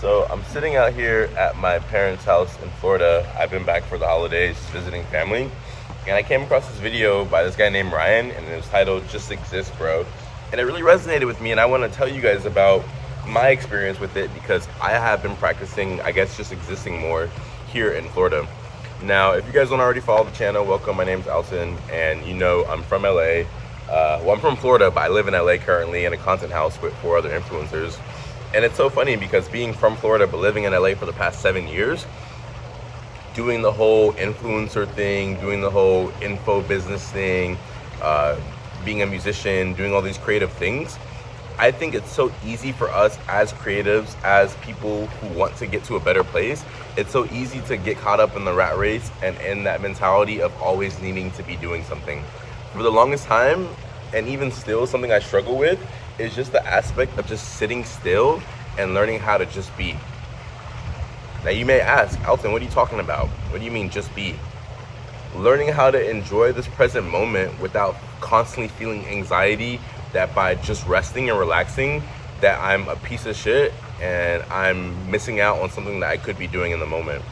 So I'm sitting out here at my parents' house in Florida. I've been back for the holidays, just visiting family. And I came across this video by this guy named Ryan, and it was titled Just Exist, Bro. And it really resonated with me, and I want to tell you guys about my experience with it because I have been practicing, I guess, just existing more here in Florida. Now, if you guys don't already follow the channel, welcome. My name's Alton, and you know I'm from LA. I'm from Florida, but I live in LA currently in a content house with 4 other influencers. And it's so funny because being from Florida but living in LA for the past 7 years, doing the whole influencer thing, doing the whole info business thing, being a musician, doing all these creative things, I think it's so easy for us as creatives, as people who want to get to a better place. It's so easy to get caught up in the rat race and in that mentality of always needing to be doing something. For the longest time, and even still, something I struggle with is just the aspect of just sitting still and learning how to just be. Now you may ask, Alton, what are you talking about? What do you mean just be? Learning how to enjoy this present moment without constantly feeling anxiety that by just resting and relaxing that I'm a piece of shit and I'm missing out on something that I could be doing in the moment.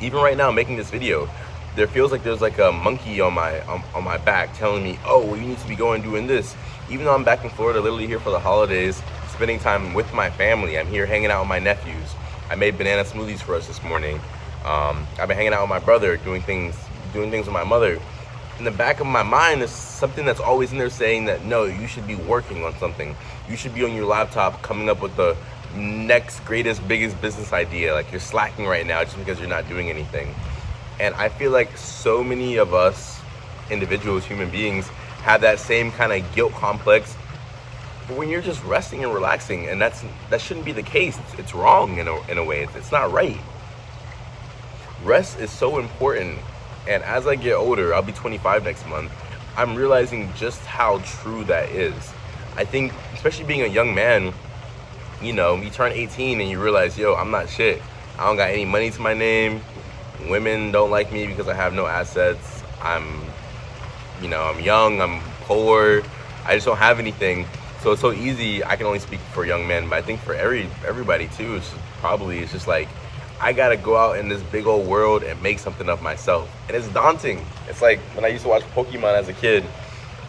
Even right now making this video, there feels like there's like a monkey on my back telling me, oh, well, you need to be going doing this. Even though I'm back in Florida, literally here for the holidays, spending time with my family. I'm here hanging out with my nephews. I made banana smoothies for us this morning. I've been hanging out with my brother, doing things with my mother. In the back of my mind is something that's always in there saying that, no, you should be working on something. You should be on your laptop coming up with the next greatest, biggest business idea. Like you're slacking right now just because you're not doing anything. And I feel like so many of us individuals, human beings, have that same kind of guilt complex when you're just resting and relaxing, and that shouldn't be the case. It's wrong in a way. It's not right. Rest is so important, and as I get older, I'll be 25 next month, I'm realizing just how true that is. I think, especially being a young man, you know, you turn 18 and you realize, yo, I'm not shit. I don't got any money to my name. Women don't like me because I have no assets. I'm young, I'm poor, I just don't have anything. So it's so easy. I can only speak for young men, but I think for everybody too, it's just like, I gotta go out in this big old world and make something of myself. And it's daunting. It's like when I used to watch Pokemon as a kid,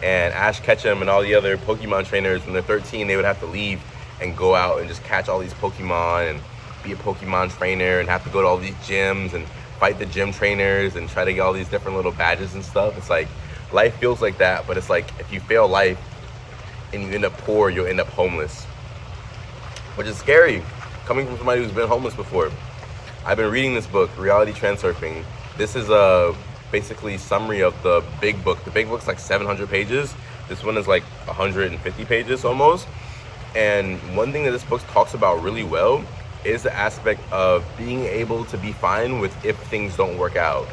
and Ash Ketchum and all the other Pokemon trainers, when they're 13, they would have to leave and go out and just catch all these Pokemon and be a Pokemon trainer and have to go to all these gyms and fight the gym trainers and try to get all these different little badges and stuff. It's like, life feels like that, but it's like, if you fail life and you end up poor, you'll end up homeless, which is scary, coming from somebody who's been homeless before. I've been reading this book, Reality Transurfing. This is a basically summary of the big book. The big book's like 700 pages. This one is like 150 pages almost. And one thing that this book talks about really well is the aspect of being able to be fine with if things don't work out.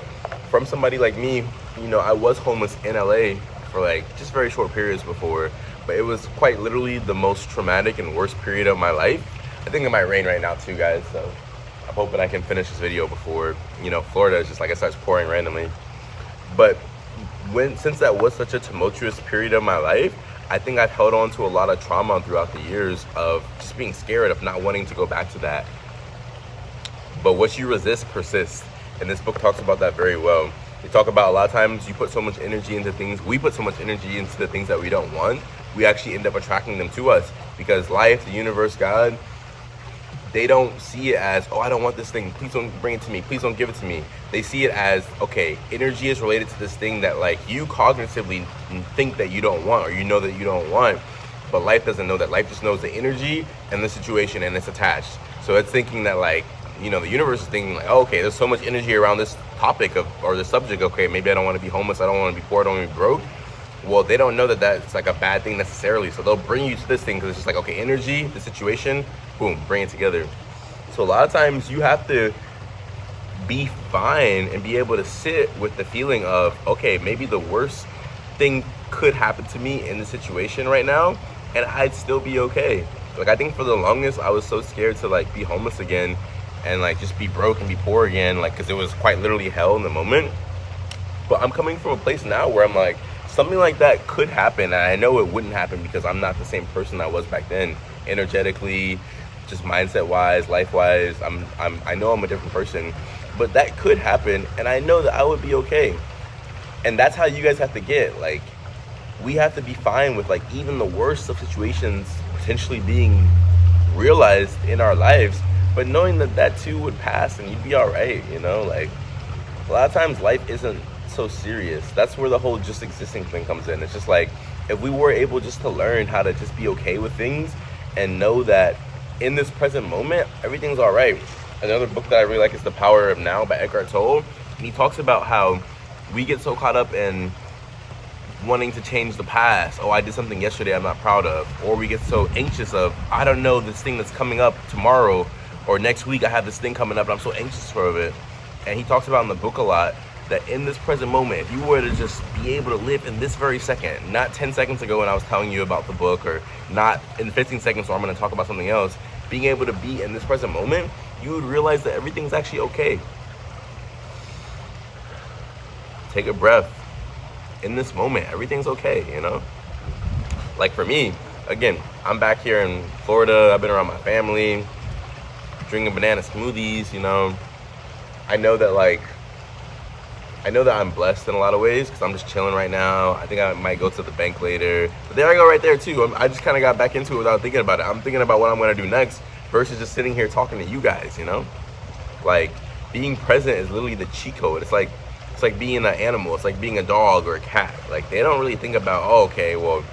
From somebody like me, you know, I was homeless in LA for like just very short periods before, but it was quite literally the most traumatic and worst period of my life. I think it might rain right now too, guys, so I'm hoping I can finish this video before, you know, Florida is just like it starts pouring randomly. But since that was such a tumultuous period of my life, I think I've held on to a lot of trauma throughout the years of just being scared of not wanting to go back to that. But what you resist persists. And this book talks about that very well. They talk about a lot of times you put so much energy into things, we put so much energy into the things that we don't want, we actually end up attracting them to us. Because life, the universe, God, they don't see it as, oh, I don't want this thing, please don't bring it to me, please don't give it to me. They see it as, okay, energy is related to this thing that like you cognitively think that you don't want, or you know that you don't want, but life doesn't know that. Life just knows the energy and the situation, and it's attached. So it's thinking that like, you know, the universe is thinking like, oh, okay, there's so much energy around this topic or the subject, okay, maybe I don't want to be homeless, I don't want to be poor, I don't want to be broke. Well, they don't know that that's like a bad thing necessarily. So they'll bring you to this thing because it's just like, okay, energy, the situation, boom, bring it together. So a lot of times you have to be fine and be able to sit with the feeling of, okay, maybe the worst thing could happen to me in the situation right now and I'd still be okay. Like, I think for the longest I was so scared to like be homeless again and like just be broke and be poor again, like, because it was quite literally hell in the moment. But I'm coming from a place now where I'm like, something like that could happen, and I know it wouldn't happen because I'm not the same person I was back then, energetically, just mindset wise, life wise. I know I'm a different person, but that could happen, and I know that I would be okay. And that's how you guys have to get. Like, we have to be fine with like even the worst of situations potentially being realized in our lives, but knowing that that too would pass and you'd be all right. You know, like a lot of times life isn't so serious. That's where the whole just existing thing comes in. It's just like if we were able just to learn how to just be okay with things and know that in this present moment everything's all right. Another book that I really like is The Power of Now by Eckhart Tolle, and he talks about how we get so caught up in wanting to change the past. Oh, I did something yesterday I'm not proud of. Or we get so anxious of, I don't know, this thing that's coming up tomorrow or next week I have this thing coming up and I'm so anxious for it. And he talks about in the book a lot that in this present moment, if you were to just be able to live in this very second, not 10 seconds ago when I was telling you about the book, or not in 15 seconds where I'm going to talk about something else, being able to be in this present moment, you would realize that everything's actually okay. Take a breath. In this moment, everything's okay, you know? Like for me, again, I'm back here in Florida. I've been around my family, drinking banana smoothies, you know? I know that I'm blessed in a lot of ways because I'm just chilling right now. I think I might go to the bank later. But there I go right there too. I just kind of got back into it without thinking about it. I'm thinking about what I'm going to do next versus just sitting here talking to you guys, you know? Like, being present is literally the cheat code. It's like being an animal. It's like being a dog or a cat. Like, they don't really think about, oh, okay, well,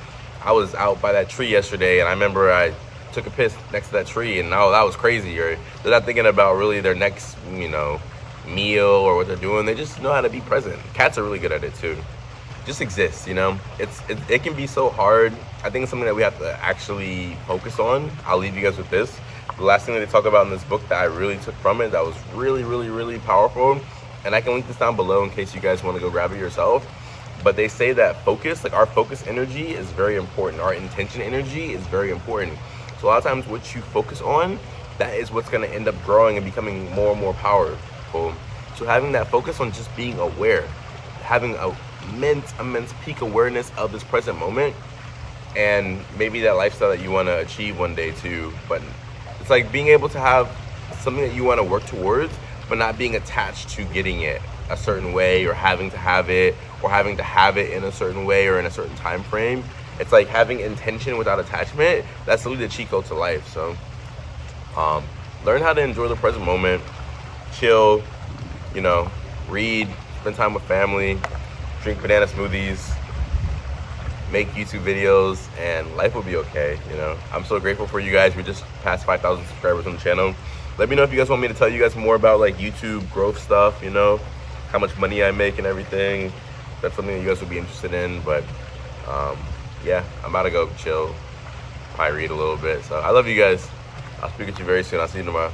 I was out by that tree yesterday and I remember I took a piss next to that tree and oh, that was crazy. Or they're not thinking about really their next, you know, meal or what they're doing. They just know how to be present. Cats are really good at it too. Just exist, you know? It can be so hard. I think it's something that we have to actually focus on. I'll leave you guys with this. The last thing that they talk about in this book that I really took from it that was really, really, really powerful, and I can link this down below in case you guys want to go grab it yourself. But they say that focus, like our focus energy is very important. Our intention energy is very important. So a lot of times what you focus on, that is what's going to end up growing and becoming more and more powerful. So having that focus on just being aware, having a immense peak awareness of this present moment, and maybe that lifestyle that you want to achieve one day too. But it's like being able to have something that you want to work towards, but not being attached to getting it a certain way or having to have it in a certain way or in a certain time frame. It's like having intention without attachment. That's really the cheat code to life. So learn how to enjoy the present moment, chill, you know, read, spend time with family, drink banana smoothies, make YouTube videos, and life will be okay, you know. I'm so grateful for you guys. We just passed 5,000 subscribers on the channel. Let me know if you guys want me to tell you guys more about like YouTube growth stuff, you know, how much money I make and everything. That's something that you guys would be interested in. But yeah, I'm about to go chill, probably read a little bit. So I love you guys. I'll speak with you very soon. I'll see you tomorrow.